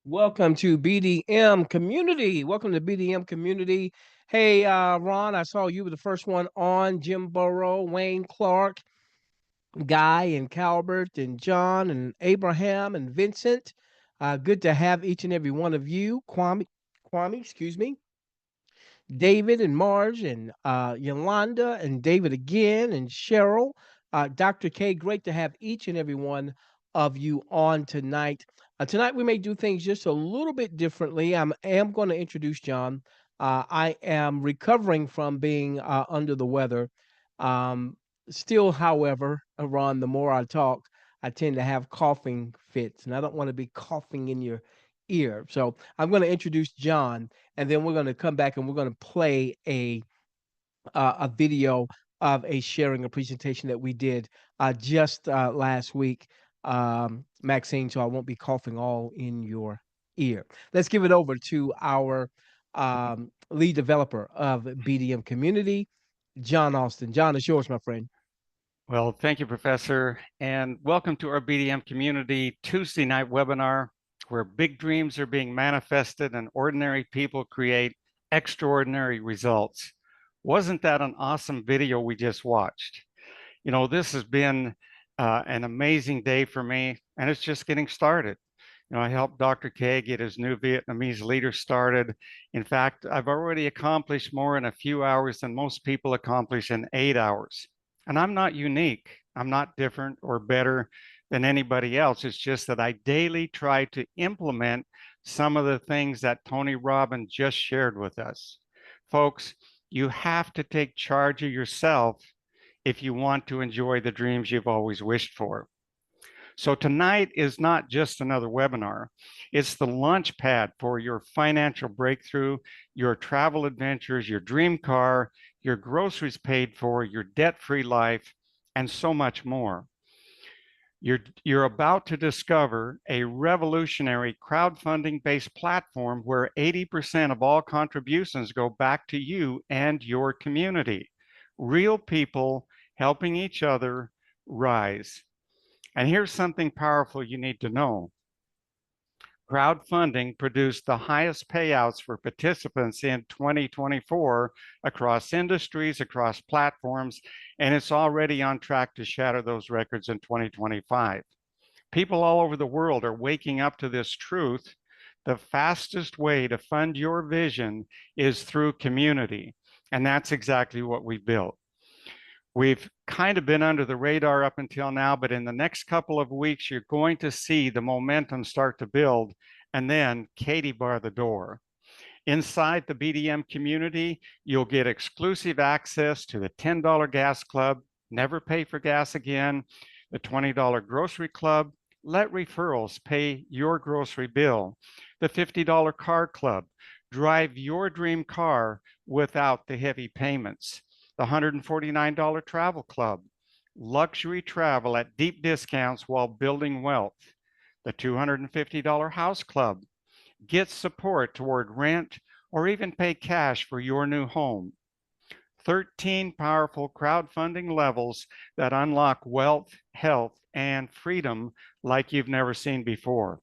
Welcome to BDM Community. Welcome to BDM Community. Hey, Ron, I saw you were the first one on. Jim Burrow, Wayne Clark, Guy and Calbert and John and Abraham and Vincent. Good to have each and every one of you. Kwame, excuse me. David and Marge and Yolanda and David again and Cheryl. Dr. K, great to have each and every one of you on tonight. Tonight we may do things just a little bit differently. I am going to introduce John. I am recovering from being under the weather. Um, Still, however, Ron, the more I talk, I tend to have coughing fits, and I don't want to be coughing in your ear. So I'm going to introduce John, and then we're going to come back and we're going to play a video of a presentation that we did just last week, Maxine. So I won't be coughing all in your ear. Let's give it over to our lead developer of BDM Community, John Austin. John, it's yours, my friend. Well, thank you, Professor, and welcome to our BDM Community Tuesday night webinar, where big dreams are being manifested and ordinary people create extraordinary results. Wasn't that an awesome video we just watched? You know, this has been an amazing day for me, and it's just getting started. You know, I helped Dr. K get his new Vietnamese leader started. In fact, I've already accomplished more in a few hours than most people accomplish in 8 hours. And I'm not unique. I'm not different or better than anybody else. It's just that I daily try to implement some of the things that Tony Robbins just shared with us. Folks, you have to take charge of yourself if you want to enjoy the dreams you've always wished for. So tonight is not just another webinar. It's the launch pad for your financial breakthrough, your travel adventures, your dream car, your groceries paid for, your debt-free life, and so much more. You're about to discover a revolutionary crowdfunding-based platform where 80% of all contributions go back to you and your community. Real people helping each other rise. And here's something powerful you need to know. Crowdfunding produced the highest payouts for participants in 2024 across industries, across platforms, and it's already on track to shatter those records in 2025. People all over the world are waking up to this truth. The fastest way to fund your vision is through community, and that's exactly what we built. We've kind of been under the radar up until now, but in the next couple of weeks, you're going to see the momentum start to build, and then Katie bar the door. Inside the BDM community, you'll get exclusive access to the $10 gas club, never pay for gas again, the $20 grocery club, let referrals pay your grocery bill, the $50 car club, drive your dream car without the heavy payments, the $149 travel club, luxury travel at deep discounts while building wealth, the $250 house club, get support toward rent or even pay cash for your new home. 13 powerful crowdfunding levels that unlock wealth, health, and freedom like you've never seen before.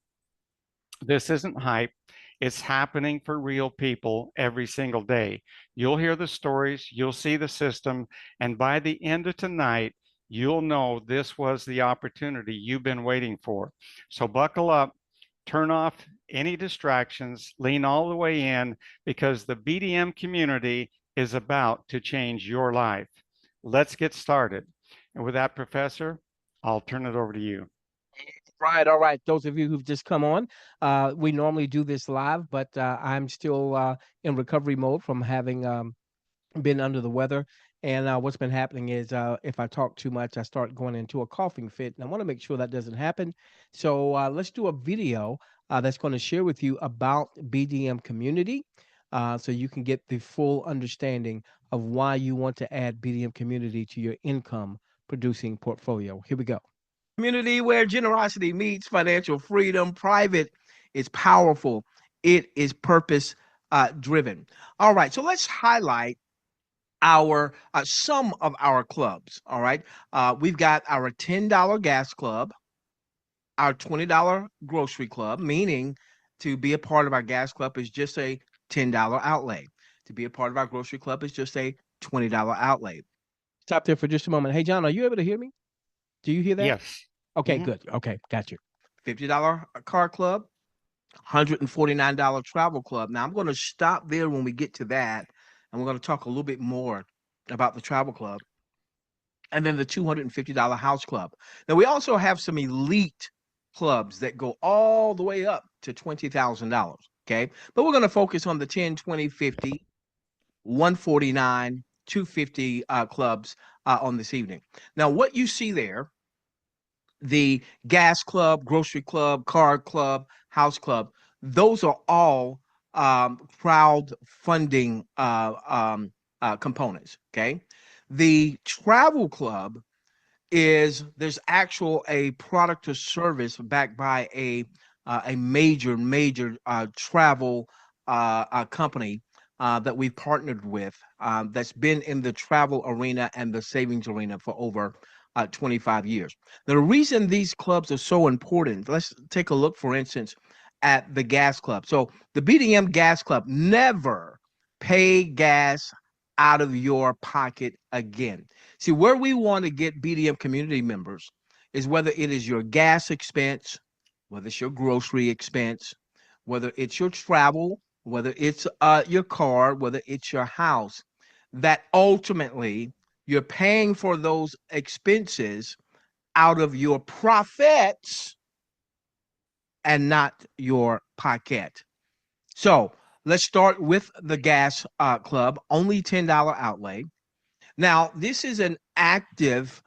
This isn't hype. It's happening for real people every single day. You'll hear the stories, you'll see the system, and by the end of tonight, you'll know this was the opportunity you've been waiting for. So buckle up, turn off any distractions, lean all the way in, because the BDM community is about to change your life. Let's get started. And with that, Professor, I'll turn it over to you. Right, all right. Those of you who've just come on, we normally do this live, but I'm still in recovery mode from having been under the weather. And what's been happening is if I talk too much, I start going into a coughing fit. And I want to make sure that doesn't happen. So let's do a video that's going to share with you about BDM community so you can get the full understanding of why you want to add BDM community to your income producing portfolio. Here we go. Community where generosity meets financial freedom. Private is powerful. It is purpose driven. All right, so let's highlight our some of our clubs. All right, we've got our $10 gas club, our $20 grocery club, meaning To be a part of our gas club is just a $10 outlay. To be a part of our grocery club is just a $20 outlay. Stop there for just a moment. Hey, John, are you able to hear me? Do you hear that? Yes. Okay, Hmm. good. Okay, got you. $50 car club, $149 travel club. Now, I'm going to stop there when we get to that, and we're going to talk a little bit more about the travel club and then the $250 house club. Now, we also have some elite clubs that go all the way up to $20,000. Okay. But we're going to focus on the 10, 20, 50, 149, 250 clubs on this evening. Now, what you see there, the gas club, grocery club, car club, house club, those are all crowd funding components. Okay. The travel club is there's actual a product or service backed by a major travel company that we've partnered with that's been in the travel arena and the savings arena for over 25 years. The reason these clubs are so important, let's take a look, for instance, at the gas club. So the BDM gas club, never pay gas out of your pocket again. See, where we want to get BDM community members is whether it is your gas expense, whether it's your grocery expense, whether it's your travel, whether it's your car, whether it's your house, that ultimately you're paying for those expenses out of your profits and not your pocket. So let's start with the gas club, only $10 outlay. Now, this is an active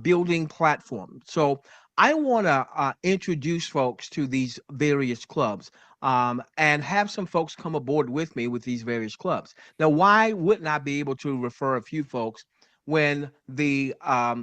building platform. So I want to introduce folks to these various clubs and have some folks come aboard with me with these various clubs. Now, why wouldn't I be able to refer a few folks when the uh,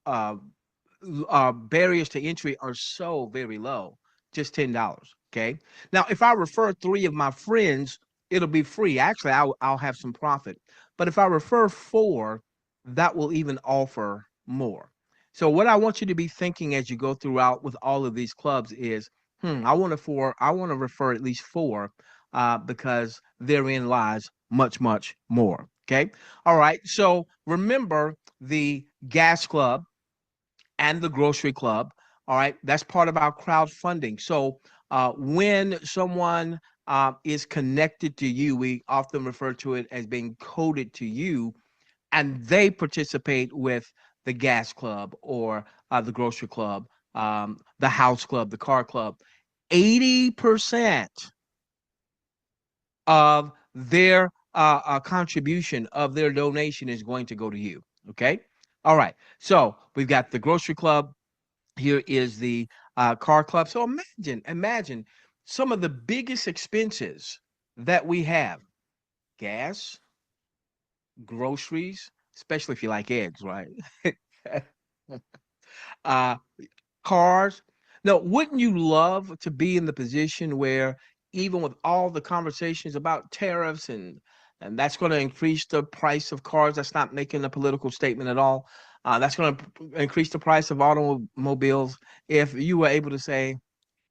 uh, barriers to entry are so very low, just $10. Okay. Now, if I refer three of my friends, it'll be free. Actually, I'll have some profit. But if I refer four, that will even offer more. So what I want you to be thinking as you go throughout with all of these clubs is, I want to refer at least four, because therein lies much more. Okay. All right. So remember the gas club and the grocery club. All right, that's part of our crowdfunding. So when someone is connected to you, we often refer to it as being coded to you, and they participate with the gas club or the grocery club, the house club, the car club. 80% of their contribution of their donation is going to go to you. Okay. All right. So we've got the grocery club, here is the car club. So imagine some of the biggest expenses that we have: gas, groceries, especially if you like eggs, right? uh, cars. Now, wouldn't you love to be in the position where, even with all the conversations about tariffs and that's going to increase the price of cars, that's not making a political statement at all. That's going to increase the price of automobiles. If you were able to say,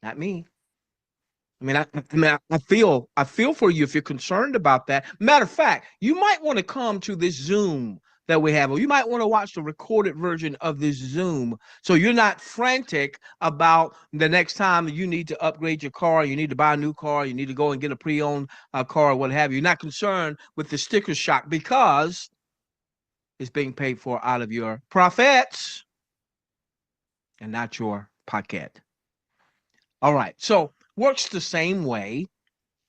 not me. I feel for you if you're concerned about that. Matter of fact, you might want to come to this Zoom that we have, or you might want to watch the recorded version of this Zoom, so you're not frantic about the next time you need to upgrade your car, you need to buy a new car, you need to go and get a pre-owned car, or what have you. You're not concerned with the sticker shock because it's being paid for out of your profits and not your pocket. All right, so works the same way.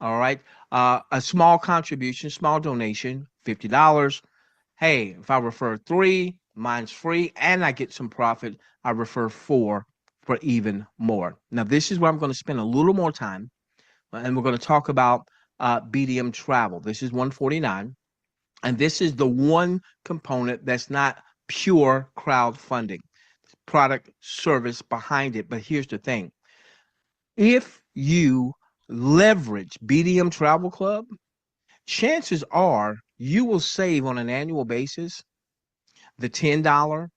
All right. A small contribution, small donation, $50. Hey, if I refer three, mine's free and I get some profit. I refer four for even more. Now, this is where I'm going to spend a little more time, and we're going to talk about BDM travel. This is 149. And this is the one component that's not pure crowdfunding, product service behind it. But here's the thing: if you leverage BDM Travel Club, chances are you will save on an annual basis the $10,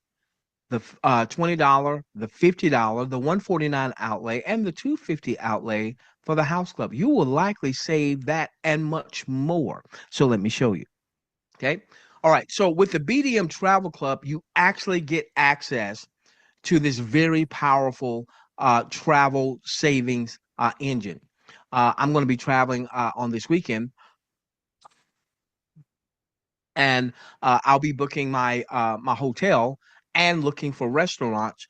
the $20, the $50, the 149 outlay, and the 250 outlay for the house club. You will likely save that and much more. So let me show you. Okay. All right. So with the BDM Travel Club, you actually get access to this very powerful travel savings engine. I'm going to be traveling on this weekend, and I'll be booking my hotel and looking for restaurants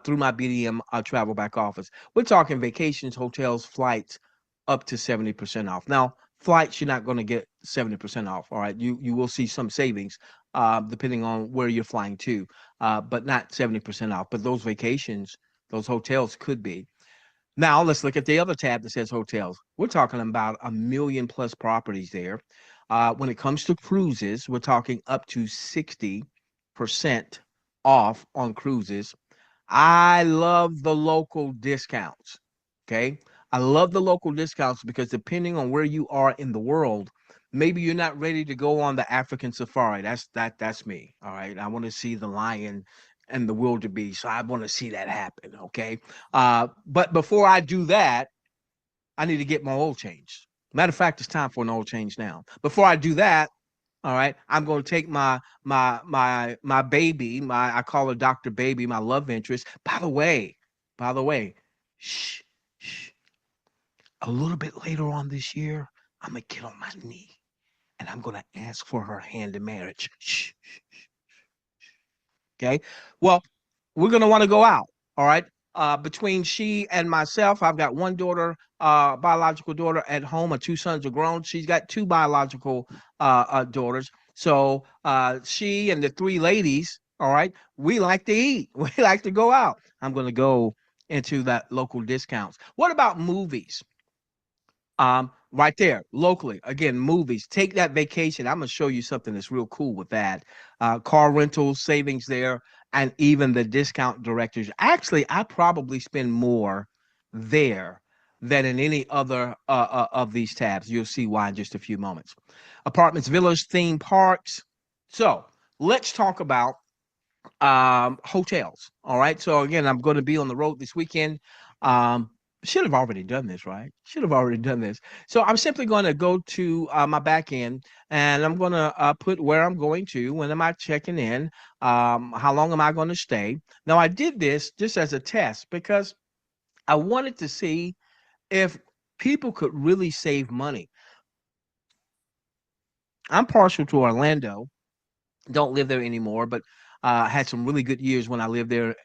through my BDM travel back office. We're talking vacations, hotels, flights, up to 70% off. Now, flights you're not going to get 70% off. All right, you will see some savings depending on where you're flying to, but not 70% off. But those vacations, those hotels could be. Now let's look at the other tab that says hotels. We're talking about a million plus properties there. When it comes to cruises, we're talking up to 60% off on cruises. I love the local discounts. Okay. I love the local discounts because depending on where you are in the world, maybe you're not ready to go on the African safari. That's me. All right. I want to see the lion and the wildebeest. So I want to see that happen. Okay. But before I do that, I need to get my oil changed. Matter of fact, it's time for an oil change now. Before I do that, all right, I'm going to take my baby, my I call her Dr. Baby, my love interest. By the way, shh, shh. A little bit later on this year, I'm gonna get on my knee and I'm gonna ask for her hand in marriage. Shh. Okay. Well, we're gonna want to go out. All right. Between she and myself, I've got one daughter, biological daughter at home. My two sons are grown. She's got two biological daughters. So she and the three ladies, all right, we like to eat. We like to go out. I'm gonna go into that local discounts. What about movies? Right there, locally. Again, movies. Take that vacation. I'm gonna show you something that's real cool with that. Car rentals, savings there, and even the discount directors. Actually, I probably spend more there than in any other of these tabs. You'll see why in just a few moments. Apartments, villas, theme parks. So let's talk about hotels. All right. So again, I'm going to be on the road this weekend. Um, should have already done this, right? Should have already done this. So I'm simply going to go to my back end and I'm going to put where I'm going to, when am I checking in, how long am I going to stay. Now, I did this just as a test because I wanted to see if people could really save money. I'm partial to Orlando, don't live there anymore, but had some really good years when I lived there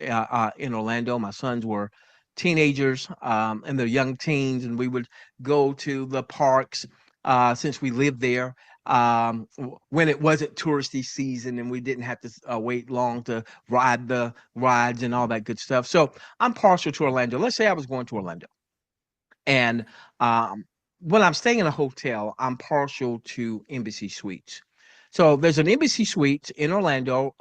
in Orlando. My sons were teenagers and they're young teens, and we would go to the parks since we lived there when it wasn't touristy season and we didn't have to wait long to ride the rides and all that good stuff. So I'm partial to Orlando. Let's say I was going to Orlando. And when I'm staying in a hotel, I'm partial to Embassy Suites. So there's an Embassy Suites in Orlando.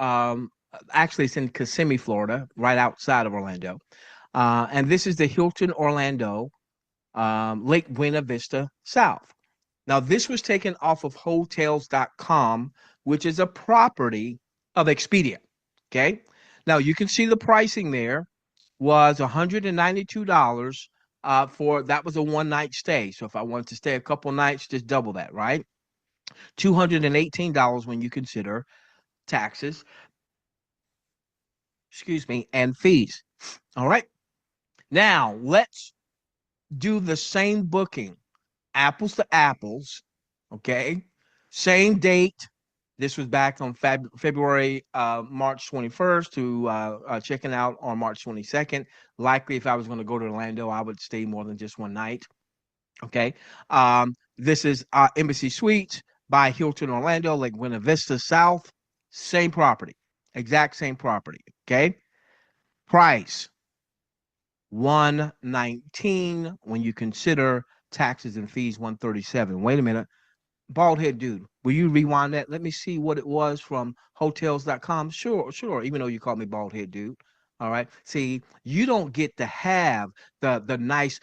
Actually, it's in Kissimmee, Florida, right outside of Orlando. And this is the Hilton Orlando, Lake Buena Vista South. Now, this was taken off of hotels.com, which is a property of Expedia. Okay. Now, you can see the pricing there was $192 for that was a one night stay. So if I wanted to stay a couple nights, just double that, right? $218 when you consider taxes, excuse me, and fees. All right. Now let's do the same booking, apples to apples. Okay. Same date. This was back on February, March 21st to checking out on March 22nd. Likely, if I was going to go to Orlando, I would stay more than just one night. Okay. This is Embassy Suites by Hilton Orlando, Lake Buena Vista South. Same property, exact same property. Okay. Price 119 when you consider taxes and fees 137. Wait a minute. Bald head dude, will you rewind that? Let me see what it was from hotels.com. Sure, sure. Even though you call me bald head dude. All right. See, you don't get to have the nice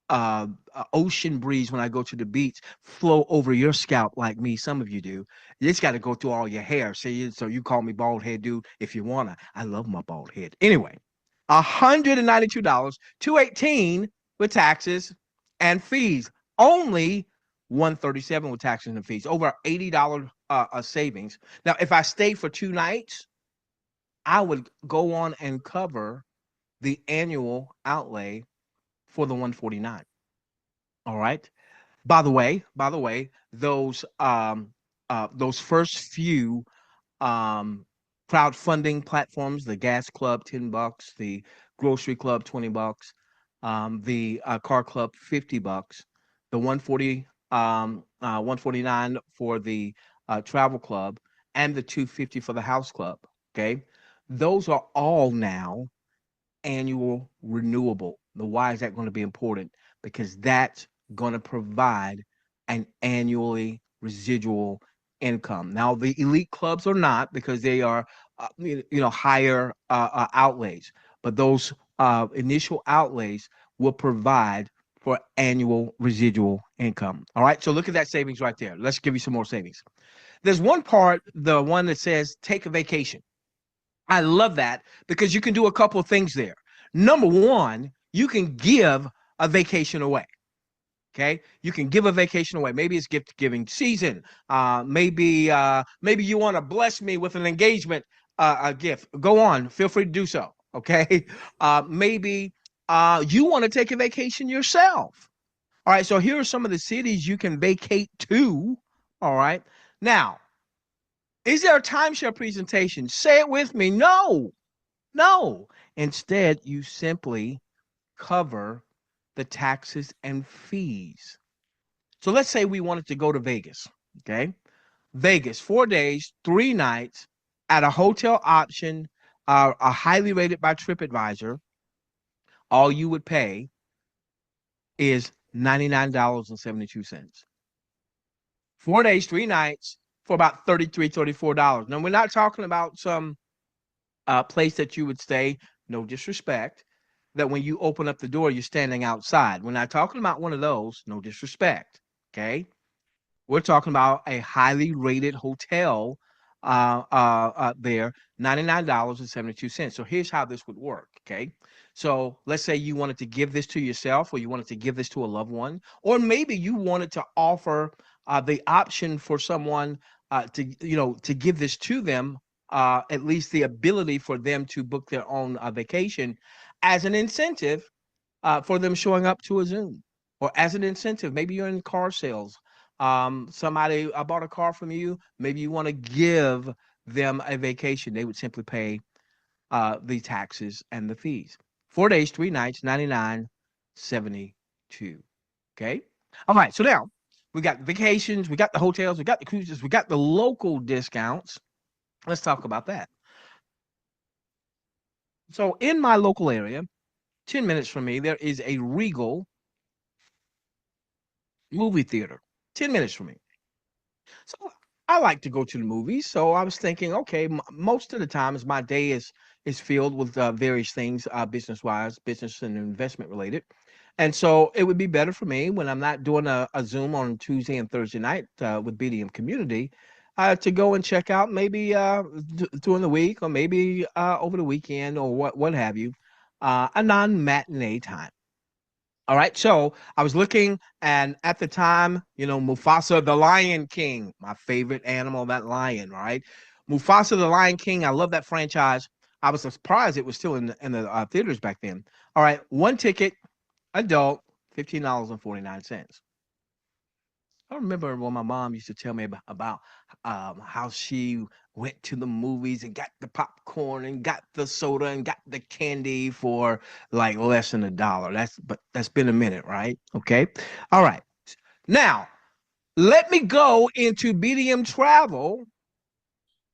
ocean breeze when I go to the beach flow over your scalp like me. Some of you do. It's got to go through all your hair. See, so you call me bald head dude if you wanna. I love my bald head. Anyway, $192, 218 with taxes and fees. Only 137 with taxes and fees. Over $80 savings. Now, if I stayed for 2 nights, I would go on and cover the annual outlay for the 149. All right. By the way, those first few um crowdfunding platforms, the gas club, $10, the grocery club, $20, the car club, $50, the 149 for the travel club, and the 250 for the house club. Okay. Those are all now annual renewable. Now, why is that going to be important? Because that's going to provide an annually residual income. Now, the elite clubs are not because they are, higher outlays, but those initial outlays will provide for annual residual income. All right. So look at that savings right there. Let's give you some more savings. There's one part, the one that says take a vacation. I love that because you can do a couple of things there. Number one, you can give a vacation away. Okay, you can give a vacation away. Maybe it's gift giving season. Maybe you want to bless me with an engagement a gift. Go on, feel free to do so. Okay, maybe you want to take a vacation yourself. All right, so here are some of the cities you can vacate to. All right, now is there a timeshare presentation? Say it with me. No, no. Instead, you simply cover the taxes and fees. So let's say we wanted to go to Vegas. Okay. Vegas, 4 days, 3 nights at a hotel option, highly rated by TripAdvisor. All you would pay is $99.72. 4 days, 3 nights for about $33, $34. Now, we're not talking about some place that you would stay, no disrespect, that when you open up the door, you're standing outside. We're not talking about one of those, no disrespect. Okay. We're talking about a highly rated hotel there, $99.72. So here's how this would work. Okay. So let's say you wanted to give this to yourself, or you wanted to give this to a loved one, or maybe you wanted to offer the option for someone to give this to them, at least the ability for them to book their own vacation as an incentive for them showing up to a Zoom, or as an incentive. Maybe you're in car sales. Somebody bought a car from you. Maybe you want to give them a vacation. They would simply pay the taxes and the fees. 4 days, 3 nights, 99.72. Okay. All right. So now we got vacations, we got the hotels, we got the cruises, we got the local discounts. Let's talk about that. So in my local area, 10 minutes from me, there is a Regal movie theater. 10 minutes from me. So I like to go to the movies. So I was thinking, okay, most of the times my day is filled with various things, business wise, business and investment related. And so it would be better for me when I'm not doing a Zoom on Tuesday and Thursday night with BDM Community to go and check out maybe during the week, or maybe over the weekend, or what have you, a non matinee time. All right. So I was looking, and at the time, Mufasa the Lion King, my favorite animal, that lion, right? Mufasa the Lion King. I love that franchise. I was surprised it was still in the theaters back then. All right. One ticket, adult, $15.49. I remember when my mom used to tell me about how she went to the movies and got the popcorn and got the soda and got the candy for like less than $1. That's been a minute, right? Okay. All right. Now, let me go into BDM travel,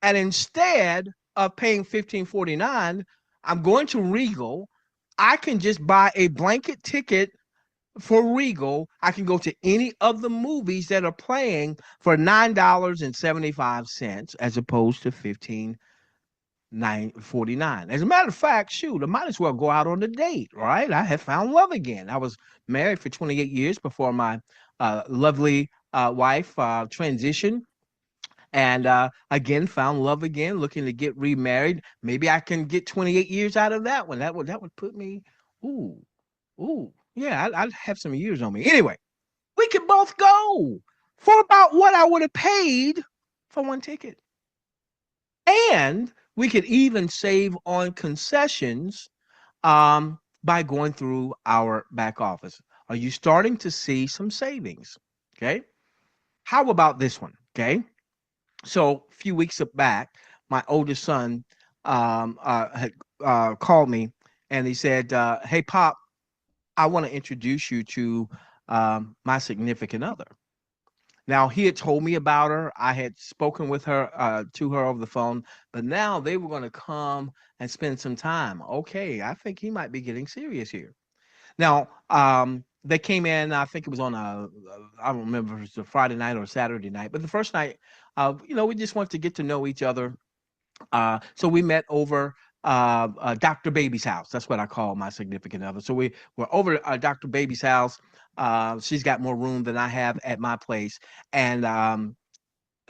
and instead of paying 15.49, I'm going to Regal. I can just buy a blanket ticket for Regal. I can go to any of the movies that are playing for $9.75 as opposed to 15.49. 949. As a matter of fact, shoot, I might as well go out on a date, right? I have found love again. I was married for 28 years before my lovely wife transitioned, and again found love again, looking to get remarried. Maybe I can get 28 years out of that one. That would put me, ooh, ooh, yeah, I'd have some years on me. Anyway, we could both go for about what I would have paid for one ticket. And we could even save on concessions by going through our back office. Are you starting to see some savings? Okay. How about this one? Okay. So a few weeks back, my oldest son had called me and he said, "Hey, Pop, I want to introduce you to my significant other." Now he had told me about her. I had spoken with her to her over the phone, but now they were going to come and spend some time. Okay, I think he might be getting serious here. Now, they came in. I think it was on I don't remember if it was a Friday night or a Saturday night, but the first night, we just wanted to get to know each other. So we met over Dr. Baby's house. That's what I call my significant other. So we were over Dr. Baby's house. She's got more room than I have at my place, and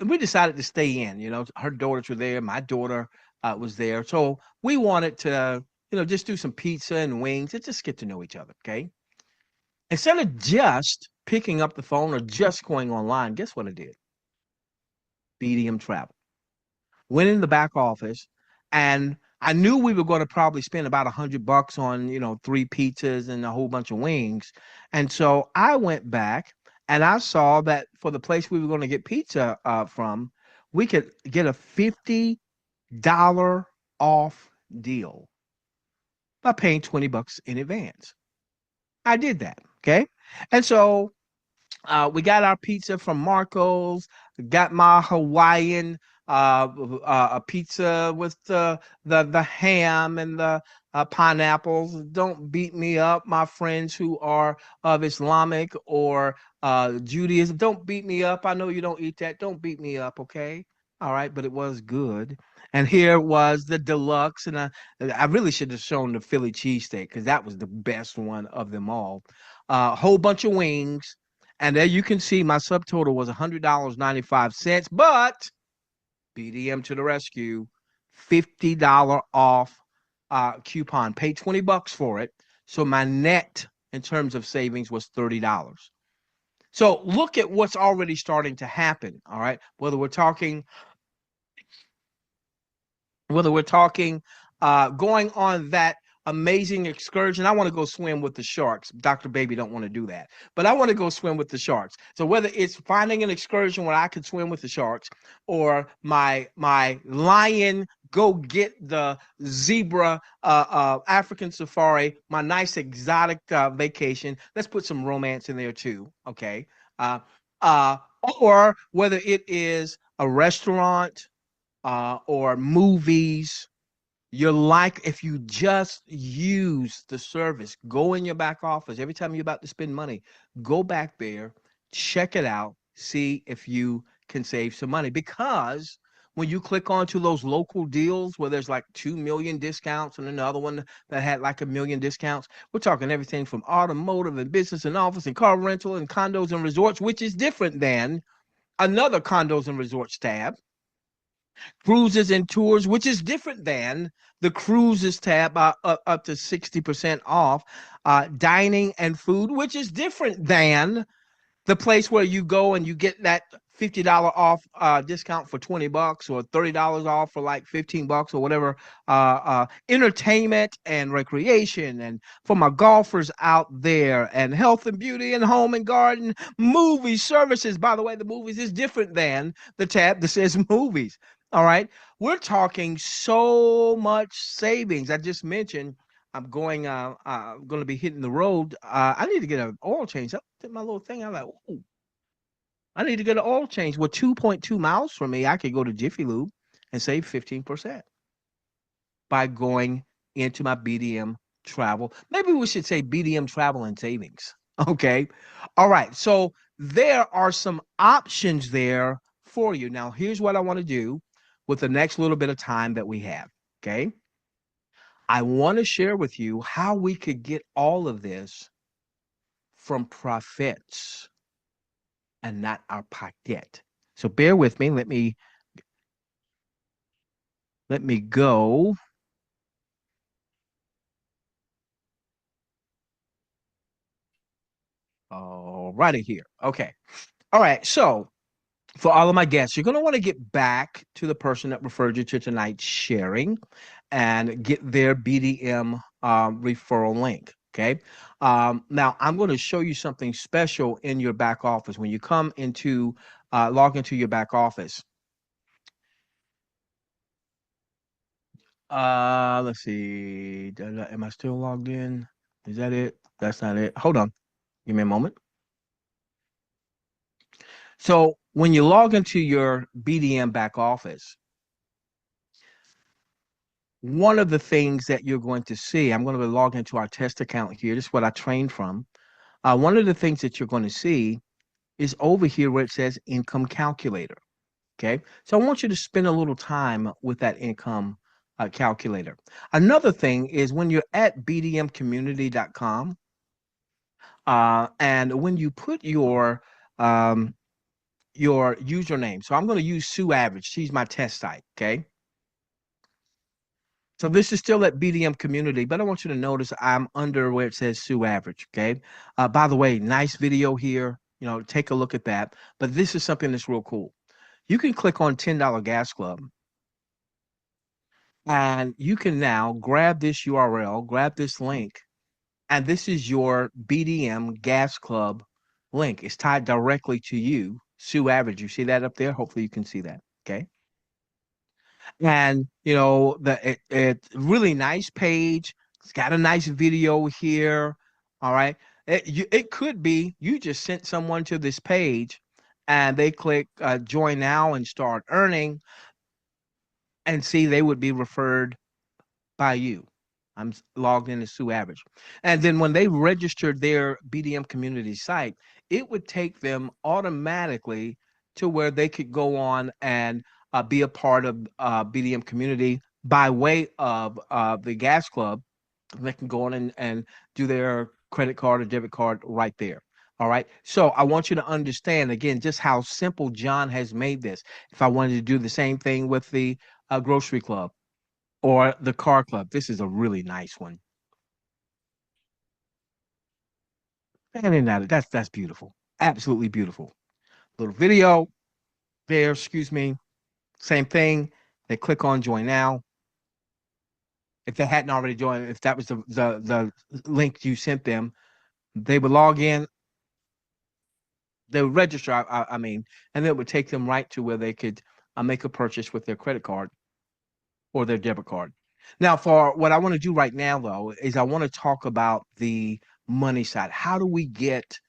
we decided to stay in. Her daughters were there. My daughter was there. So we wanted to, just do some pizza and wings and just get to know each other. Okay. Instead of just picking up the phone or just going online, guess what I did? BDM Travel. Went in the back office, and I knew we were going to probably spend about $100 on, three pizzas and a whole bunch of wings. And so I went back and I saw that for the place we were going to get pizza from, we could get a $50 off deal by paying $20 in advance. I did that. Okay. And so we got our pizza from Marco's. Got my Hawaiian a pizza with the ham and the pineapples. Don't beat me up, my friends who are of Islamic or Judaism. Don't beat me up. I know you don't eat that. Don't beat me up, okay? All right, but it was good. And here was the deluxe, and I really should have shown the Philly cheesesteak because that was the best one of them all. A whole bunch of wings, and there you can see my subtotal was $100.95. But BDM to the rescue, $50 off coupon. Paid $20 for it. So my net in terms of savings was $30. So look at what's already starting to happen. All right. Whether we're talking going on that amazing excursion. I want to go swim with the sharks. Dr. Baby don't want to do that, but I want to go swim with the sharks. So whether it's finding an excursion where I could swim with the sharks, or my lion go get the zebra African safari, my nice exotic vacation. Let's put some romance in there too. Okay. Uh, uh, or whether it is a restaurant or movies, you're like, if you just use the service, go in your back office every time you're about to spend money, go back there, check it out, see if you can save some money. Because when you click onto those local deals where there's like 2 million discounts and another one that had like 1 million discounts, we're talking everything from automotive and business and office and car rental and condos and resorts, which is different than another condos and resorts tab, cruises and tours, which is different than the cruises tab, up to 60% off, dining and food, which is different than the place where you go and you get that $50 off discount for $20 or $30 off for like $15 or whatever. Entertainment and recreation, and for my golfers out there, and health and beauty and home and garden, movie services. By the way, the movies is different than the tab that says movies. All right, we're talking so much savings. I just mentioned I'm going to be hitting the road. I need to get an oil change. I did my little thing. I'm like, ooh, I need to get an oil change. With 2.2 miles from me, I could go to Jiffy Lube and save 15% by going into my BDM travel. Maybe we should say BDM travel and savings. Okay. All right. So there are some options there for you. Now, here's what I want to do with the next little bit of time that we have. Okay. I want to share with you how we could get all of this from profits and not our pocket. So bear with me. Let me go. Right in here. Okay. All right. So for all of my guests, you're going to want to get back to the person that referred you to tonight's sharing and get their BDM referral link. Okay. Now, I'm going to show you something special in your back office. When you come into, log into your back office, let's see. Am I still logged in? Is that it? That's not it. Hold on. Give me a moment. So when you log into your BDM back office, one of the things that you're going to see, I'm going to log into our test account here. This is what I trained from. One of the things that you're going to see is over here where it says income calculator. Okay. So I want you to spend a little time with that income calculator. Another thing is when you're at bdmcommunity.com, and when you put um, your username, so I'm going to use Sue Average. She's my test site. Okay. So this is still at BDM Community, but I want you to notice I'm under where it says Sue Average. Okay. By the way, nice video here. Take a look at that. But this is something that's real cool. You can click on $10 Gas Club, and you can now grab this URL, grab this link, and this is your BDM Gas Club link. It's tied directly to you, Sue Average. You see that up there? Hopefully you can see that. Okay. And it really nice page. It's got a nice video here. All right. It could be you just sent someone to this page and they click join now and start earning, and see they would be referred by you. I'm logged in as Sue Average. And then when they registered their BDM community site, it would take them automatically to where they could go on and be a part of BDM community by way of the gas club. They can go on and do their credit card or debit card right there. All right. So I want you to understand again just how simple John has made this. If I wanted to do the same thing with the grocery club or the car club. This is a really nice one. Man, isn't that's beautiful. Absolutely beautiful. Little video there, excuse me. Same thing. They click on join now. If they hadn't already joined, if that was the link you sent them, they would log in, they would register, I mean, and then it would take them right to where they could make a purchase with their credit card or their debit card. Now, for what I want to do right now, though, is I want to talk about the money side. How do we get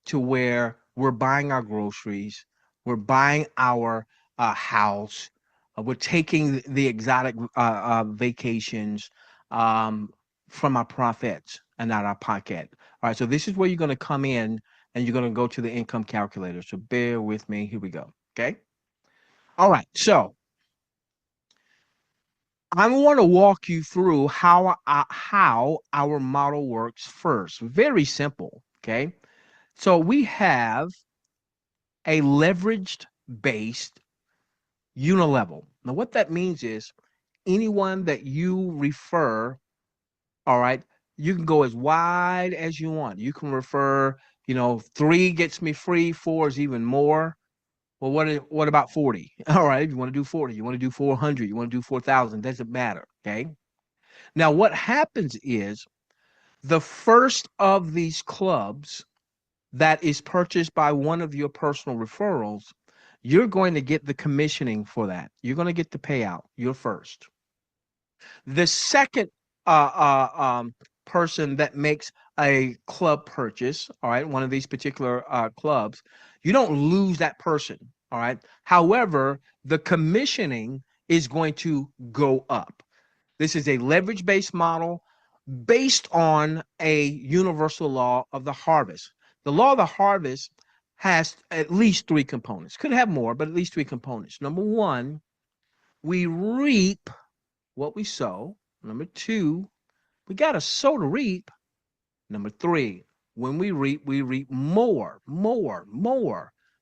to where we're buying our groceries, we're buying our house, we're taking the exotic vacations um, from our profits and not our pocket. All right, so this is where you're going to come in and you're going to go to the income calculator. So bear with me. Here we go. Okay. All right. So I want to walk you through how our model works first. Very simple. Okay. So we have a leveraged based unilevel. Now, what that means is anyone that you refer, all right, you can go as wide as you want. You can refer, 3 gets me free, 4 is even more. Well, what about 40? All right, if you want to do 40, you want to do 400, you want to do 4,000, doesn't matter. Okay. Now, what happens is the first of these clubs that is purchased by one of your personal referrals, you're going to get the commissioning for that. You're going to get the payout. You're first. The second person that makes a club purchase, all right, one of these particular clubs, you don't lose that person, all right. However, the commissioning is going to go up. This is a leverage based model based on a universal law of the harvest. The law of the harvest has at least 3 components. Could have more, but at least 3 components. Number one, we reap what we sow. Number two, we got to sow to reap. Number three, when we reap more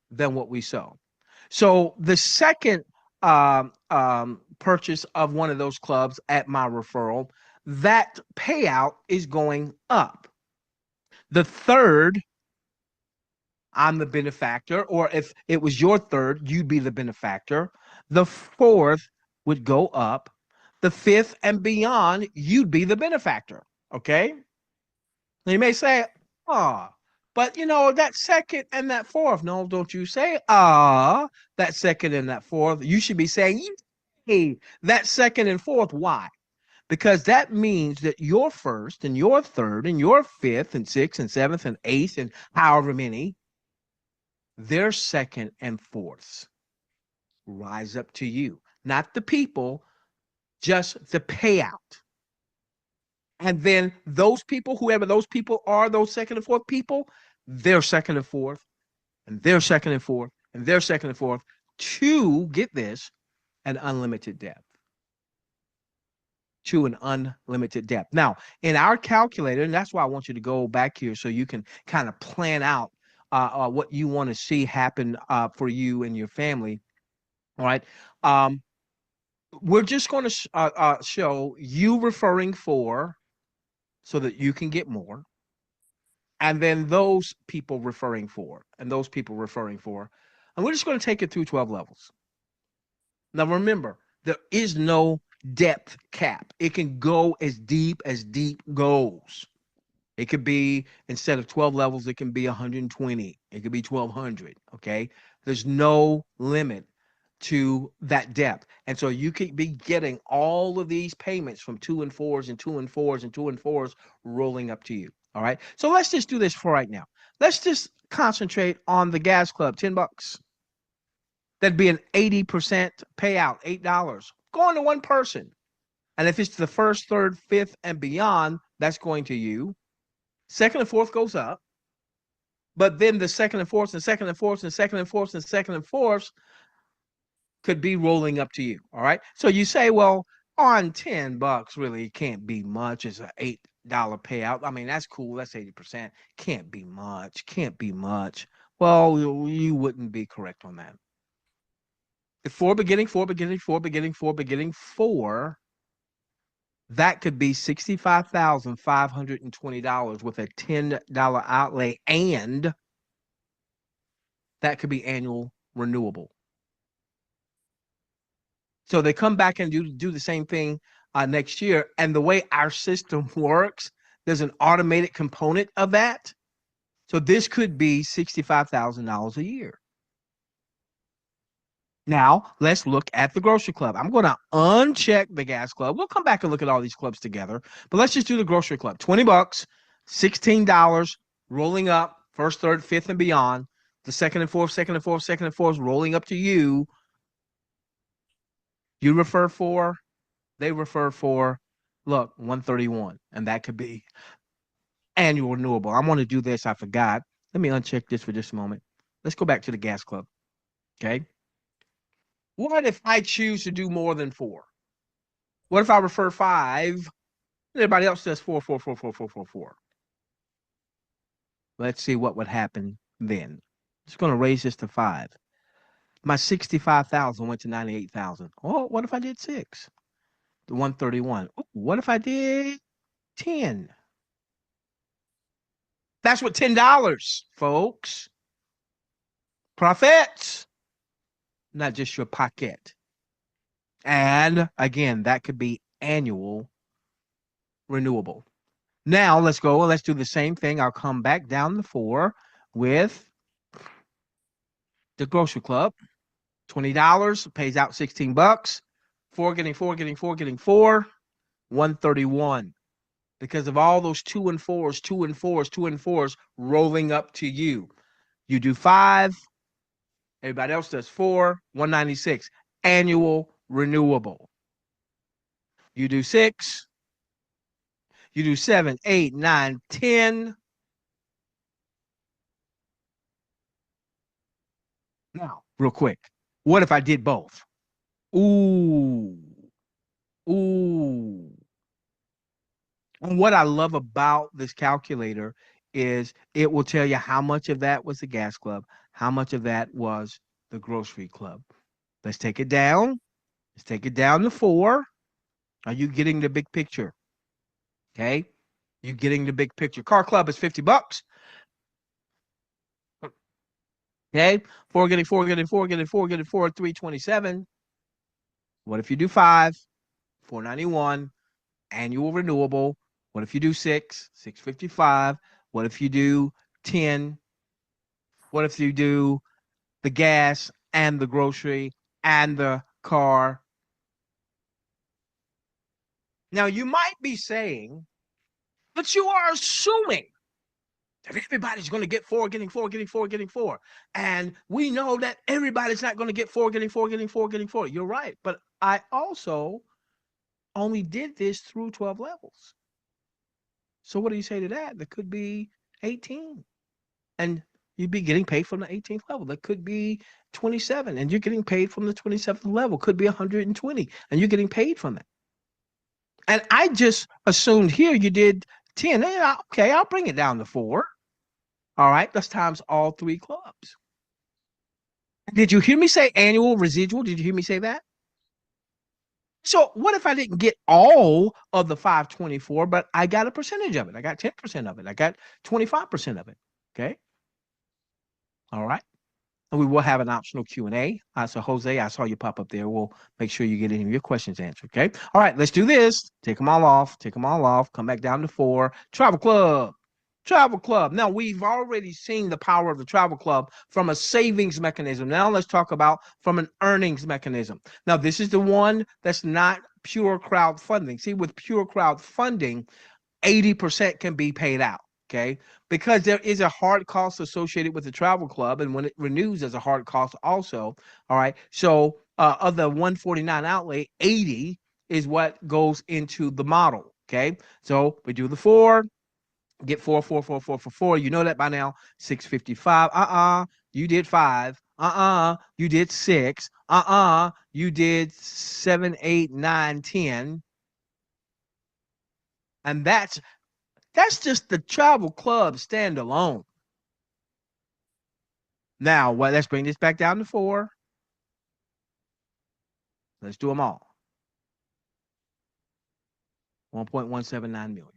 than what we sow. So the second purchase of one of those clubs at my referral, that payout is going up. The third, I'm the benefactor, or if it was your third, you'd be the benefactor. The fourth would go up. The fifth and beyond, you'd be the benefactor. Okay? Now you may say, ah, but that second and that fourth. No, don't you say, that second and that fourth. You should be saying, hey, that second and fourth. Why? Because that means that your first and your third and your fifth and sixth and seventh and eighth and however many, their second and fourths rise up to you, not the people, just the payout. And then those people, whoever those people are, those second and fourth people, their second and fourth, and their second and fourth, and their second and fourth, to get this, an unlimited depth. To an unlimited depth. Now, in our calculator, and that's why I want you to go back here so you can kind of plan out what you want to see happen for you and your family. All right. Um, we're just going to show you referring for so that you can get more. And then those people referring for, and those people referring for. And we're just going to take it through 12 levels. Now, remember, there is no depth cap. It can go as deep goes. It could be, instead of 12 levels, it can be 120. It could be 1200. Okay. There's no limit to that depth. And so you could be getting all of these payments from two and fours and two and fours and two and fours rolling up to you. All right. So let's just do this for right now. Let's just concentrate on the gas club, $10. That'd be an 80% payout, $8 going to one person. And if it's the first, third, fifth, and beyond, that's going to you. Second and fourth goes up. But then the second and fourth and second and fourth and second and fourth and second and fourths could be rolling up to you. All right. So you say, well, on $10 really can't be much. It's an $8 payout. I mean, that's cool. That's 80%. Can't be much. Can't be much. Well, you wouldn't be correct on that. If four, that could be $65,520 with a $10 outlay, and that could be annual renewable. So they come back and do the same thing next year. And the way our system works, there's an automated component of that. So this could be $65,000 a year. Now, let's look at the grocery club. I'm going to uncheck the gas club. We'll come back and look at all these clubs together. But let's just do the grocery club. $20, $16 rolling up, first, third, fifth, and beyond. The second and fourth, second and fourth, second and fourth rolling up to you. You refer for, they refer for, look, 131. And that could be annual renewable. I want to do this. I forgot. Let me uncheck this for just a moment. Let's go back to the gas club. Okay. What if I choose to do more than four? What if I refer five? Everybody else says four, four, four, four, four, four, four. Let's see what would happen then. Just going to raise this to five. My 65,000 went to 98,000. Oh, what if I did six? The 131. Ooh, what if I did 10? That's what $10, folks. Profits, not just your pocket. And again, that could be annual renewable. Now let's go. Let's do the same thing. I'll come back down the four with the grocery club. $20 pays out $16. Four getting four, getting four, getting four. 131. Because of all those two and fours, two and fours, two and fours rolling up to you. You do five. Everybody else does four. 196. Annual renewable. You do six. You do seven, eight, nine, 10. Now, real quick, what if I did both? Ooh, Ooh. And what I love about this calculator is it will tell you how much of that was the gas club, how much of that was the grocery club. Let's take it down. Let's take it down to 4. Are you getting the big picture? Okay. You getting the big picture. Car club is $50. Okay. 4 getting 4 getting 4 getting 4 getting 4, 327. What if you do 5? 491. Annual renewable. What if you do 6? 655. What if you do 10? What if you do the gas and the grocery and the car? Now, you might be saying, but you are assuming that everybody's going to get 4, getting 4, getting 4, getting 4. And we know that everybody's not going to get 4, getting 4, getting 4, getting 4. You're right. But I also only did this through 12 levels. So what do you say to that? That could be 18. And you'd be getting paid from the 18th level. That could be 27, and you're getting paid from the 27th level. Could be 120, and you're getting paid from it. And I just assumed here you did 10. Okay, I'll bring it down to 4. All right, that's times all 3 clubs. Did you hear me say annual residual? Did you hear me say that? So what if I didn't get all of the 524, but I got a percentage of it? I got 10% of it. I got 25% of it. Okay. All right. And we will have an optional Q&A. So Jose, I saw you pop up there. We'll make sure you get any of your questions answered. Okay. All right, let's do this. Take them all off. Take them all off. Come back down to 4. Travel club. Travel club. Now, we've already seen the power of the travel club from a savings mechanism. Now, let's talk about from an earnings mechanism. Now, this is the one that's not pure crowdfunding. See, with pure crowdfunding, 80% can be paid out. Okay. Because there is a hard cost associated with the travel club. And when it renews, there's a hard cost also. All right. So of the 149 outlay, 80 is what goes into the model. Okay. So we do the 4, get 4, 4, 4, 4, 4, 4. You know that by now. 655. You did 5. You did 6. You did 7, 8, 9, 10. And that's just the travel club standalone. Now, well, let's bring this back down to 4. Let's do them all. 1.179 million.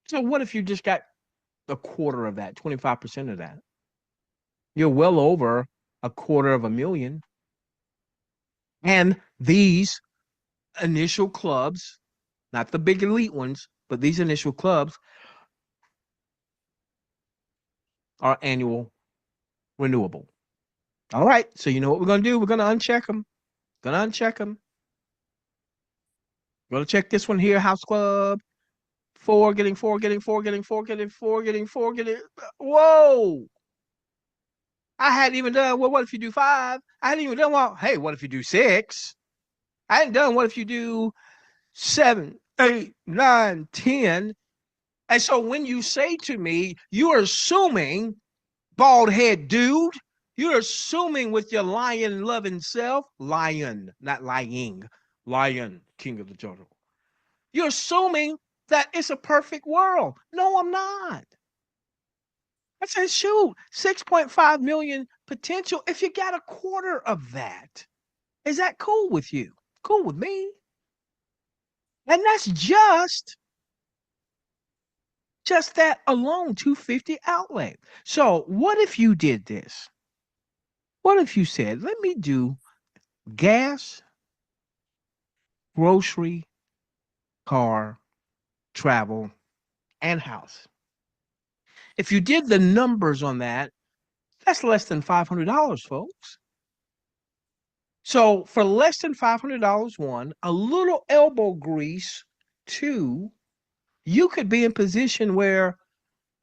So what if you just got a quarter of that, 25% of that? You're well over a quarter of a million. And these initial clubs, not the big elite ones, but these initial clubs are annual renewable. All right. So you know what we're going to do? We're going to uncheck them. Going to uncheck them. We're going to check this one here, House Club. 4, getting 4, getting 4, getting 4, getting 4, getting 4, getting. Whoa! I hadn't even done. Well, what if you do 5? I hadn't even done. Well, hey, what if you do 6? I hadn't done. What if you do 7, 8, 9, 10? And so when you say to me, you're assuming, bald head dude, you're assuming with your lion loving self, lion, not lying, lion, king of the jungle. You're assuming that it's a perfect world. No, I'm not. I said, shoot, 6.5 million potential. If you got a quarter of that, is that cool with you? Cool with me. And that's just that alone, 250 outlay. So what if you did this? What if you said, let me do gas, grocery, car, travel, and house? If you did the numbers on that, that's less than $500, folks. So for less than $500, one, a little elbow grease, two, you could be in position where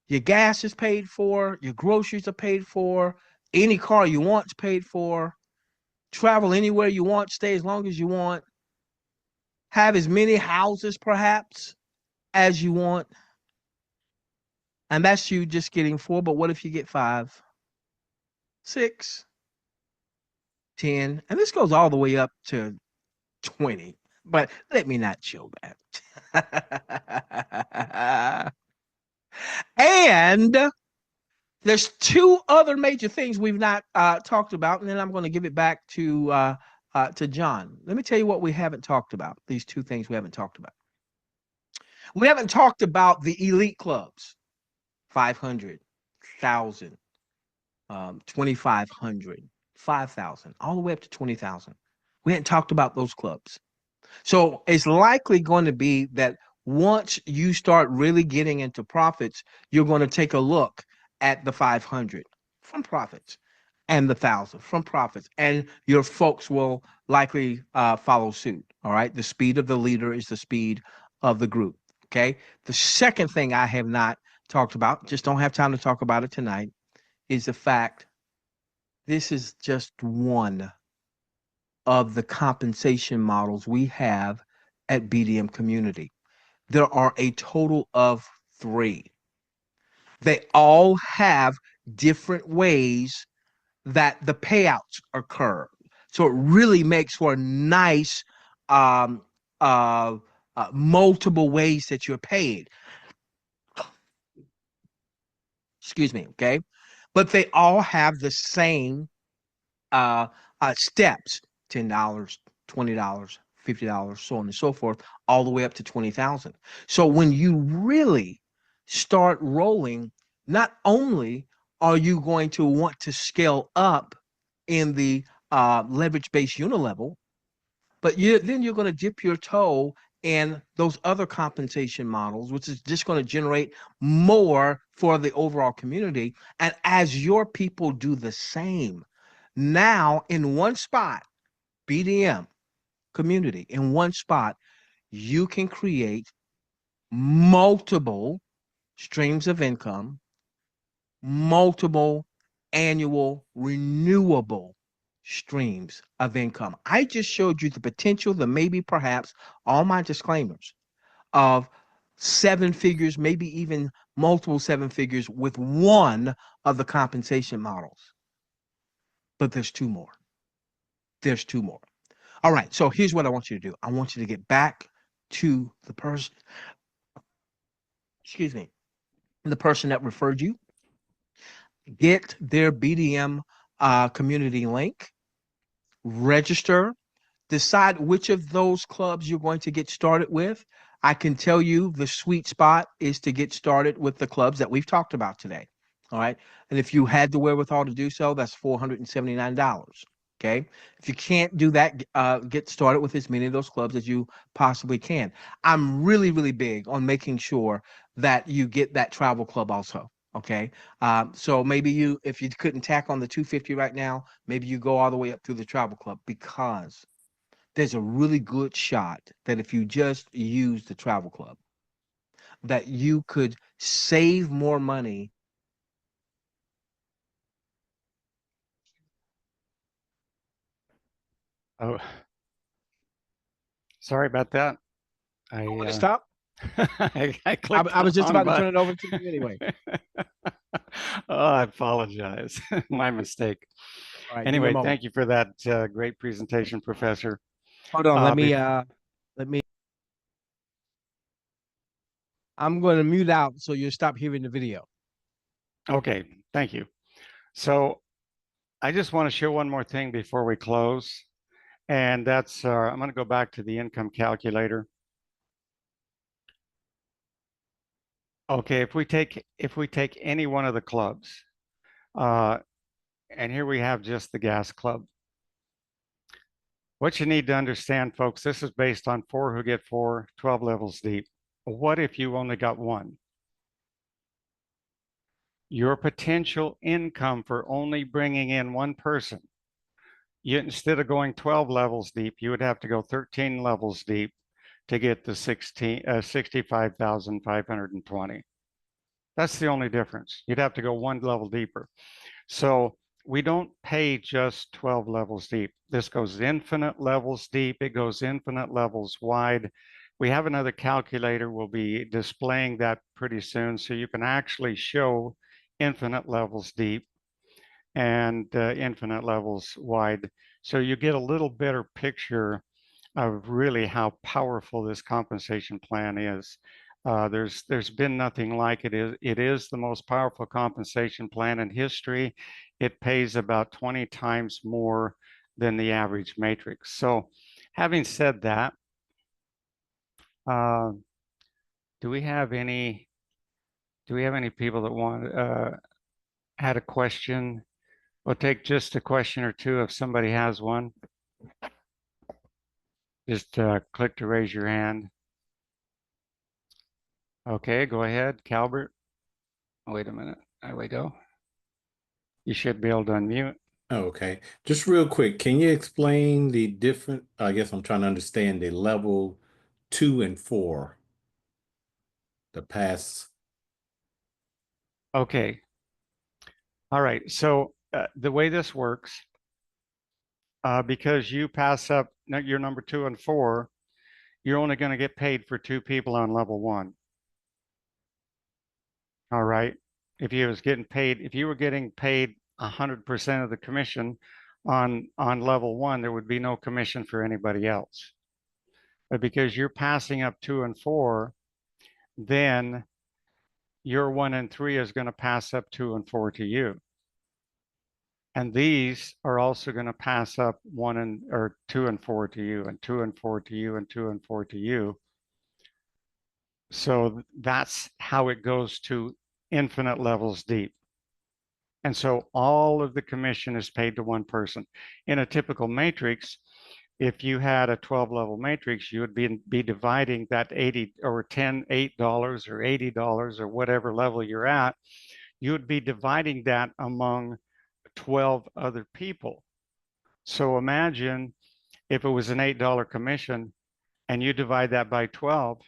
your gas is paid for, your groceries are paid for, any car you want is paid for, travel anywhere you want, stay as long as you want, have as many houses perhaps as you want. And that's you just getting 4. But what if you get 5, 6, 10? And this goes all the way up to 20. But let me not show that. And there's two other major things we've not talked about, and then I'm going to give it back to John. Let me tell you what we haven't talked about. These two things we haven't talked about. We haven't talked about the elite clubs, 500, 1,000, 2,500, 5,000, all the way up to 20,000. We hadn't talked about those clubs. So it's likely going to be that once you start really getting into profits, you're going to take a look at the 500 from profits and the 1,000 from profits, and your folks will likely follow suit. All right. The speed of the leader is the speed of the group. Okay. The second thing I have not talked about, just don't have time to talk about it tonight, is the fact this is just one of the compensation models we have at BDM Community. There are a total of three. They all have different ways that the payouts occur. So it really makes for a nice um, uh, multiple ways that you're paid. Excuse me, okay? But they all have the same uh, steps: $10, $20, $50, so on and so forth, all the way up to 20,000. So when you really start rolling, not only are you going to want to scale up in the leverage based unilevel, but then you're going to dip your toe in those other compensation models, which is just going to generate more for the overall community. And as your people do the same, now in one spot, BDM community, in one spot, you can create multiple streams of income, multiple annual renewable streams of income. I just showed you the potential, the maybe, perhaps, all my disclaimers of seven figures, maybe even multiple seven figures with one of the compensation models. But there's two more. There's two more. All right. So here's what I want you to do. I want you to get back to the person, excuse me, the person that referred you, get their BDM community link, register, decide which of those clubs you're going to get started with. I can tell you the sweet spot is to get started with the clubs that we've talked about today. All right. And if you had the wherewithal to do so, that's $479. Okay. If you can't do that, get started with as many of those clubs as you possibly can. I'm really, really big on making sure that you get that travel club also. Okay. So maybe if you couldn't tack on the 250 right now, maybe you go all the way up through the travel club, because there's a really good shot that if you just use the travel club, that you could save more money. Oh, sorry about that. You want to I stop? I clicked I the was just wrong about to turn button. it over to you anyway. Oh, I apologize. My mistake. All right, give me a Anyway, moment. thank you for that great presentation, Professor. Hold on. Uh, bef- Let me. I'm going to mute out so you stop hearing the video. okay, thank you. So I just want to show one more thing before we close, and that's I'm going to go back to the income calculator. Okay, if we take any one of the clubs, uh, and here we have just the gas club. What you need to understand, folks, this is based on four who get four, 12 levels deep. What if you only got one? Your potential income for only bringing in one person, instead of going 12 levels deep, you would have to go 13 levels deep to get the 65,520. That's the only difference. You'd have to go one level deeper. So we don't pay just 12 levels deep. This goes infinite levels deep. It goes infinite levels wide. We have another calculator. We'll be displaying that pretty soon, so you can actually show infinite levels deep and infinite levels wide. So you get a little better picture of really how powerful this compensation plan is. There's been nothing like it. It is the most powerful compensation plan in history. It pays about 20 times more than the average matrix. So, having said that, uh, do we have any people that want had a question? We'll take just a question or two if somebody has one. Just click to raise your hand. Okay, go ahead, Calbert. Wait a minute. There we go. You should be able to unmute. Oh, okay. Just real quick, can you explain the different, I guess I'm trying to understand the level 2 and 4, the pass. Okay. All right. So the way this works, because you pass up your number 2 and 4, you're only going to get paid for 2 people on level 1. All right. If you were getting paid 100% of the commission on level 1, there would be no commission for anybody else. But because you're passing up 2 and 4, then your 1 and 3 is going to pass up 2 and 4 to you. And these are also going to pass up 2 and 4 to you, and 2 and 4 to you, and 2 and 4 to you. So that's how it goes to infinite levels deep. And so all of the commission is paid to one person. In a typical matrix, if you had a 12 level matrix, you would be dividing that 80 or $8 or $80 or whatever level you're at, you would be dividing that among 12 other people. So imagine if it was an $8 commission and you divide that by 12,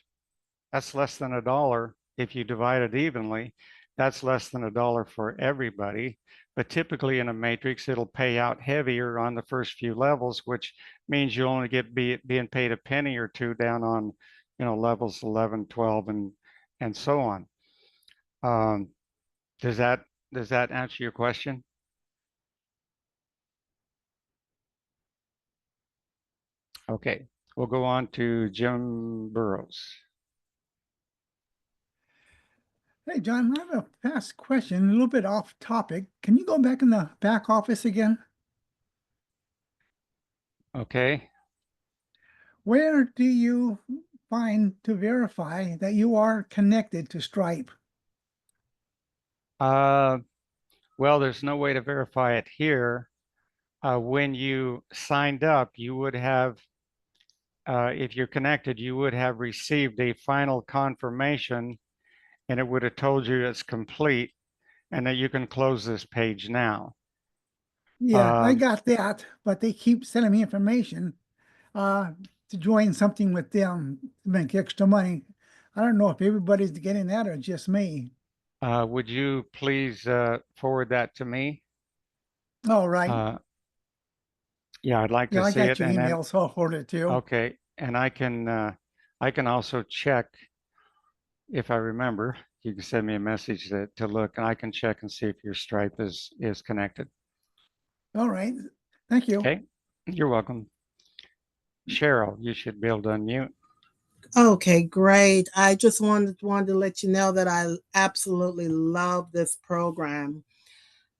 that's less than $1. If you divide it evenly, that's less than $1 for everybody. But typically in a matrix, it'll pay out heavier on the first few levels, which means you only get being paid a penny or two down on, levels 11, 12, and so on. Does that answer your question? Okay, we'll go on to Jim Burrows. Hey, John, I have a fast question, a little bit off topic. Can you go back in the back office again? Okay. Where do you find to verify that you are connected to Stripe? Well, there's no way to verify it here. When you signed up, you would have, if you're connected, you would have received a final confirmation, and it would have told you it's complete and that you can close this page now. Yeah, I got that, but they keep sending me information to join something with them to make extra money. I don't know if everybody's getting that or just me. Would you please forward that to me? All right. Yeah, I'd like Yeah, to I see got it. your And then, email, so I'll forward it to you. okay, and I can also check if I remember. You can send me a message to look, and I can check and see if your Stripe is connected. All right. Thank you. Okay, you're welcome. Cheryl, you should be able to unmute. Okay, great. I just wanted to let you know that I absolutely love this program.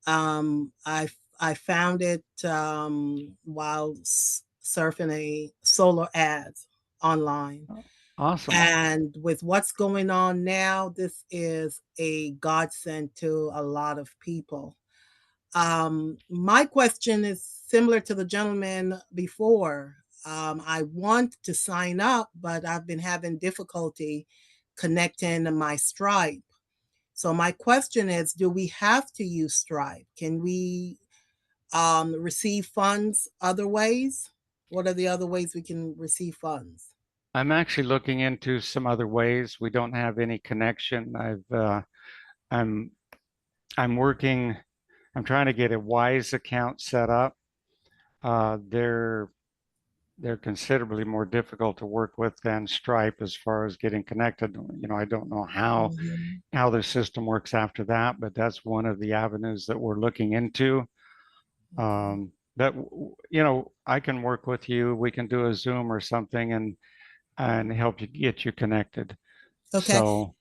I found it while surfing a solar ads online. Awesome. And with what's going on now, this is a godsend to a lot of people. My question is similar to the gentleman before. I want to sign up, but I've been having difficulty connecting to my Stripe. So my question is, do we have to use Stripe? Can we receive funds other ways? What are the other ways we can receive funds? I'm actually looking into some other ways. We don't have any connection. I'm working. I'm trying to get a Wise account set up. They're considerably more difficult to work with than Stripe as far as getting connected. I don't know how their system works after that, but that's one of the avenues that we're looking into. that, you know, I can work with you. We can do a Zoom or something and help you get you connected. Okay. So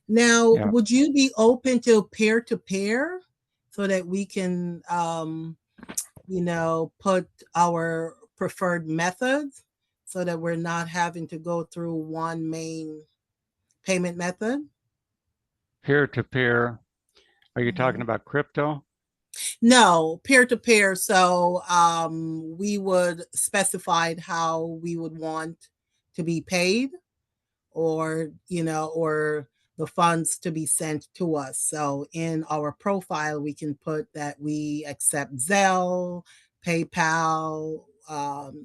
Now, yeah, would you be open to peer so that we can, you know, put our preferred methods so that we're not having to go through one main payment method? peer to peer. Are you talking Mhm. about crypto? No, peer to peer. So we would specify how we would want to be paid, or, you know, or the funds to be sent to us. So in our profile, we can put that we accept Zelle, PayPal,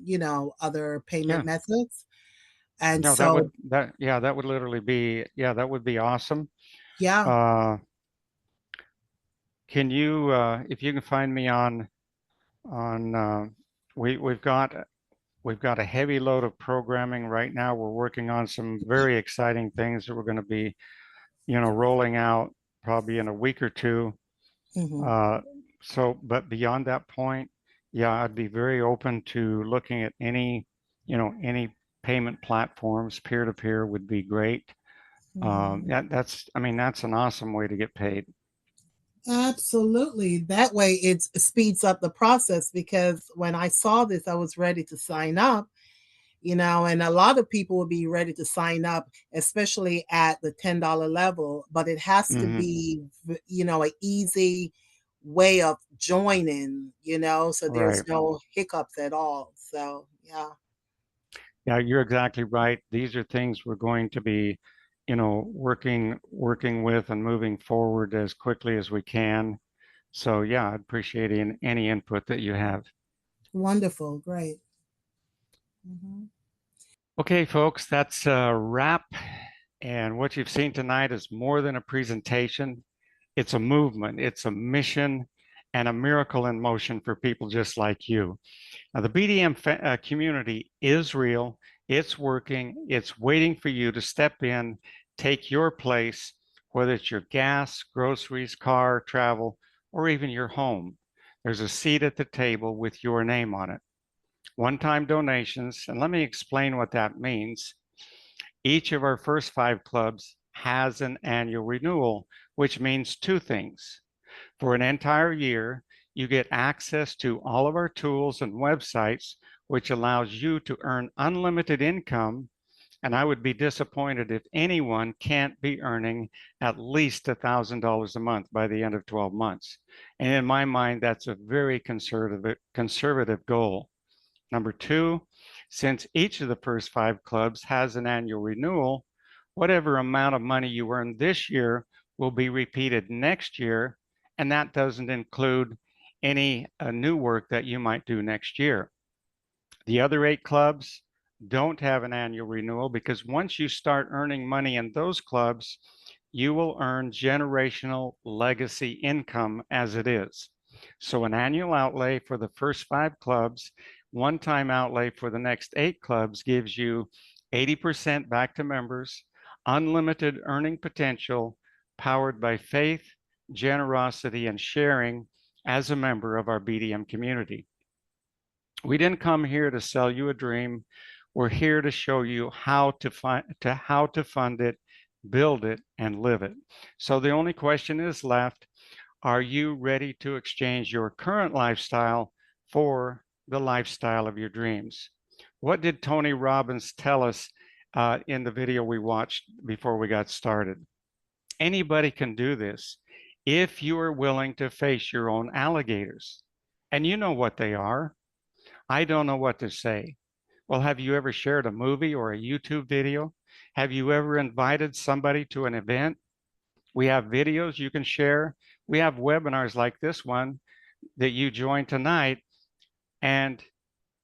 you know, other payment Yeah. methods. And No, so, that would literally be, yeah, that would be awesome. yeah. Uh, can you, if you can find me on, we've got a heavy load of programming right now. We're working on some very exciting things that we're going to be, you know, rolling out probably in a week or two. Mhm. Uh, so, but beyond that point, yeah, I'd be very open to looking at any, you know, any payment platforms. Peer to peer would be great. Mhm. That's, I mean, that's an awesome way to get paid. Absolutely. That way it speeds up the process, because when I saw this, I was ready to sign up, you know, and a lot of people will be ready to sign up, especially at the $10 level, but it has to Hmm. be, you know, an easy way of joining, you know, so there's Right. no hiccups at all. So, yeah, Yeah, you're exactly right. These are things we're going to be, you know, working with and moving forward as quickly as we can. So yeah, I'd appreciate any input that you have. wonderful. Great. Mhm. Okay, folks, that's a wrap. And what you've seen tonight is more than a presentation. It's a movement, it's a mission, and a miracle in motion for people just like you. Now, the BDM community is real, it's working, it's waiting for you to step in, take your place, whether it's your gas, groceries, car, travel, or even your home. There's a seat at the table with your name on it. One-time donations, and let me explain what that means. Each of our first 5 clubs has an annual renewal, which means 2 things. For an entire year, you get access to all of our tools and websites, which allows you to earn unlimited income. And I would be disappointed if anyone can't be earning at least $1,000 a month by the end of 12 months. And in my mind, that's a very conservative goal. Number 2, since each of the first 5 clubs has an annual renewal, whatever amount of money you earn this year will be repeated next year, and that doesn't include any new work that you might do next year. The other 8 clubs don't have an annual renewal because once you start earning money in those clubs, you will earn generational legacy income as it is. So an annual outlay for the first 5 clubs, one-time outlay for the next 8 clubs gives you 80% back to members, unlimited earning potential, powered by faith, generosity, and sharing as a member of our BDM community. We didn't come here to sell you a dream. We're here to show you how to fund it, build it, and live it. So the only question is left, are you ready to exchange your current lifestyle for the lifestyle of your dreams? What did Tony Robbins tell us in the video we watched before we got started? Anybody can do this if you are willing to face your own alligators. And you know what they are. I don't know what to say. Well, have you ever shared a movie or a YouTube video? Have you ever invited somebody to an event? We have videos you can share. We have webinars like this one that you joined tonight, and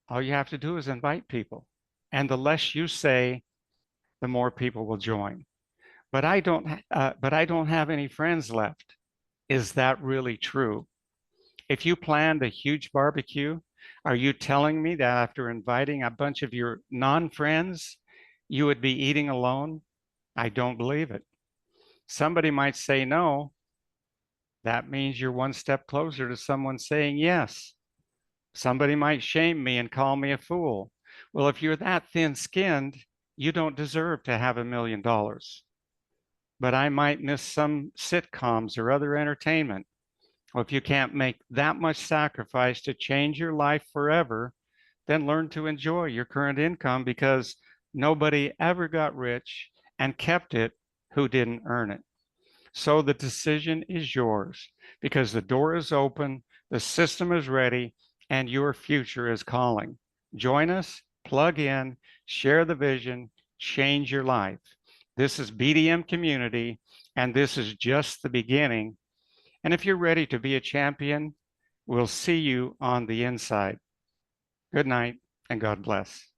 all you have to do is invite people. And the less you say, the more people will join. But I don't have any friends left. Is that really true? If you planned a huge barbecue, are you telling me that after inviting a bunch of your non-friends, you would be eating alone? I don't believe it. Somebody might say no. That means you're one step closer to someone saying yes. Somebody might shame me and call me a fool. Well, if you're that thin-skinned, you don't deserve to have $1 million. But I might miss some sitcoms or other entertainment. Well, if you can't make that much sacrifice to change your life forever, then learn to enjoy your current income, because nobody ever got rich and kept it who didn't earn it. So the decision is yours, because the door is open, the system is ready, and your future is calling. Join us, plug in, share the vision, change your life. This is BDM Community, and this is just the beginning. And if you're ready to be a champion, we'll see you on the inside. Good night, and God bless.